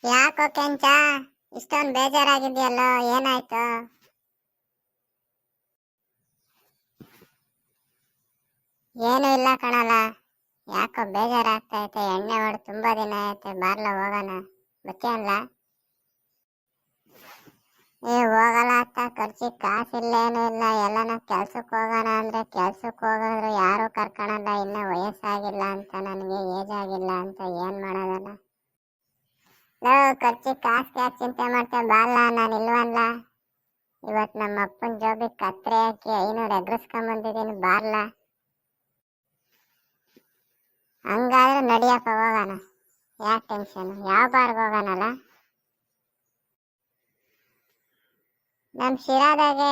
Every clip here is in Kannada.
ಯಾಕೋ ಕೆಂಚ ಇಷ್ಟೊಂದು ಬೇಜಾರಾಗಿದ್ಯಲ್ಲೋ, ಏನಾಯ್ತು? ಏನು ಇಲ್ಲ ಕಣಲ್ಲ, ಯಾಕೋ ಬೇಜಾರಾಗ್ತೈತೆ. ಎಣ್ಣೆ ಹೊಡೆದು ತುಂಬಾ ದಿನ ಆಯ್ತು. ಬಾರ್ಲ ಹೋಗೋಣ, ಬತ್ತೀಯಲ್ಲ? ಹೋಗಲ್ಲ ಅತ್ತ, ಖರ್ಚಿಗೆ ಕಾಸಿಲ್ಲೇನು ಇಲ್ಲ. ಎಲ್ಲನ ಕೆಲ್ಸಕ್ಕೆ ಹೋಗೋಣ ಅಂದ್ರೆ ಕೆಲ್ಸಕ್ಕೆ ಹೋಗೋದ್ರು ಯಾರು ಕರ್ಕೊಳಲ್ಲ. ಇನ್ನ ವಯಸ್ಸಾಗಿಲ್ಲ ಅಂತ, ನನಗೆ ಏಜ್ ಆಗಿಲ್ಲ ಅಂತ. ಏನ್ ಮಾಡೋದಲ್ಲ. ಖರ್ಚಿಗೆ ಕಾಸು ಯಾಕೆ ಚಿಂತೆ ಮಾಡ್ತೇವೆ? ಬಾರ್ಲ, ನಾನು ಇಲ್ವಲ್ಲ. ಇವತ್ತು ನಮ್ಮ ಅಪ್ಪನ ಜೋಬಿಗೆ ಕತ್ರೆ ಹಾಕಿ 500 ಎಗ್ರಿಸ್ಕೊಂಬಂದಿದ್ದೀನಿ. ಬಾರ್ಲ, ಹಂಗಾದ್ರೆ ನಡಿಯಪ್ಪ ಹೋಗೋಣ. ಯಾಕೆ ಟೆನ್ಷನ್? ಯಾವ ಬಾರ್ಗೆ ಹೋಗೋಣಲ್ಲ? ನಮ್ಮ ಶಿರಾದಾಗೆ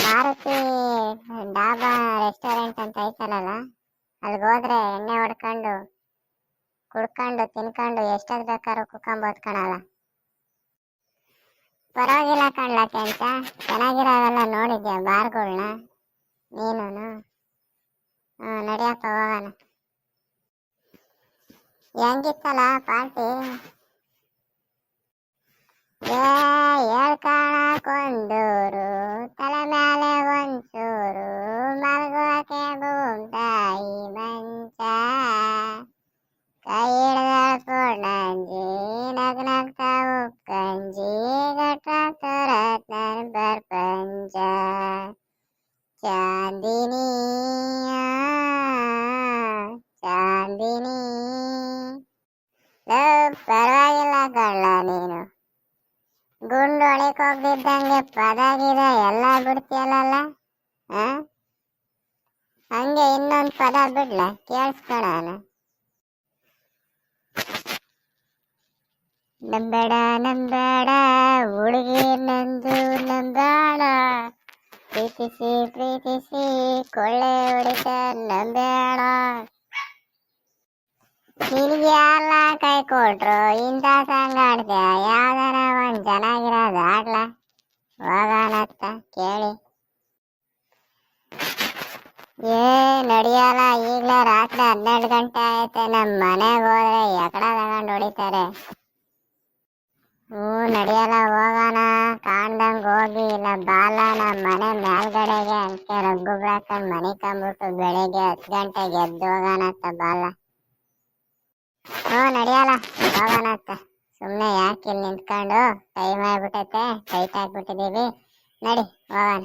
ಮಾರುತಿ ಡಾಬಾ ರೆಸ್ಟೋರೆಂಟ್ ಅಂತ ಐತಲ್ಲ, ಅಲ್ಲಿಗೆ ಹೋದ್ರೆ ಎಣ್ಣೆ ಹೊಡ್ಕೊಂಡು ಕುಡ್ಕೊಂಡು ತಿನ್ಕೊಂಡು ಎಷ್ಟೊತ್ತು ಬೇಕಾದ್ರೂ ಕುತ್ಕೊಂಬೋದು ಕಣಲ್ಲ. ಪರವಾಗಿಲ್ಲ ಕಣ್ಲಕ್ಕೆ ಅಂತ, ಚೆನ್ನಾಗಿರೋವೆಲ್ಲ ನೋಡಿದ್ಯಾ ಬಾರ್ಗಳ್ನ ನೀನು? ನಡಿಯಪ್ಪ ಹೋಗೋಣ. ಹೆಂಗಿತ್ತಲ್ಲ ಪಾರ್ಟಿ? ಹೇಳ್ಕೊಂಡೂರು ತಲೆ ಮೇಲೆ ಒಂಚೂರು, ಮಲಗೋಕೆ ಬೂಮ್ತಾಯಿ ಮಂಚ, ಕೈ ಹಿಡ್ದಳ್ಕೊಂಡಂಜಿ ನಗ್ನಗ್ತಾ ಉಕ್ಕಂಜಿ, ಗಟ್ಟಾಗ್ತರತ್ ನನ್ ಪ್ರಪಂಚ. ಚಾಂದಿನಿ ಚಾಂದಿನಿ, ಪರವಾಗಿಲ್ಲ ಕಳ್ಳ ನೀನು. ಗುಂಡು ಹೊಳಿಕ್ ಹೋಗ್ದಿದ್ದಂಗೆ ಪದ ಎಲ್ಲ ಬಿಡ್ತೀಯಲ್ಲ. ಹಂಗೆ ಇನ್ನೊಂದು ಪದ ಬಿಡ್ಲ, ಕೇಳಿಸ್ಕೊಳಣ. ನಂಬೇಡ ನಂಬೇಡ ಹುಡುಗಿ ನಂದು ನಂಬೇಡ, ಪ್ರೀತಿಸಿ ಪ್ರೀತಿಸಿ ಕೊಳ್ಳೆ ಹೊಡಿತ ನಂಬೇಡ. ನಿನಗೆ ಎಲ್ಲ ಕೈ ಕೊಟ್ರು ಇಂಥ ಸಂಗ ಆಡ್ತೀಯ? ಯಾವ್ದಾರ ಒಂದ್ ಚೆನ್ನಾಗಿರೋದು ಆಡ್ಲ, ಹೋಗೋಣತ್ತ ಕೇಳಿ. ನಡಿಯಲ್ಲ, ಈಗ್ಲೇ ರಾತ್ರಿ 12 ಗಂಟೆ ಆಯ್ತೆ. ನಮ್ಮ ಮನೆಗೆ ಹೋದ್ರೆ ಎಕಡ ತಗೊಂಡು ಹೊಡಿತಾರೆ. ನಡಿಯಲ್ಲ, ಹೋಗೋಣ. ಕಾಣ್ದಂಗ್ ಹೋಗಿ, ಇಲ್ಲ ಬಾಲ ನಮ್ಮ ಮನೆ ಮೇಲ್ಗಡೆಗೆ ಅಂತೆ ರಗ್ಗು ಬಿಡಾಕೊಂಡು ಮನೆ ಕಂಬಿಟ್ಟು ಬೆಳಿಗ್ಗೆ 10 ಗಂಟೆಗೆ ಎದ್ದು ಹೋಗೋಣತ್ತ ಬಾಲ. ನಡಿಯಲ್ಲ, ಹೋಗೋಣತ್ತ. ಸುಮ್ಮನೆ ಯಾಕೆ ಇಲ್ಲಿ ನಿಂತ್ಕೊಂಡು ಟೈಮ್ ಆಗ್ಬಿಟ್ಟೈತೆ, ಟೈಟ್ ಆಗ್ಬಿಟ್ಟಿದೀವಿ. ನಡಿ ಹೋಗೋಣ.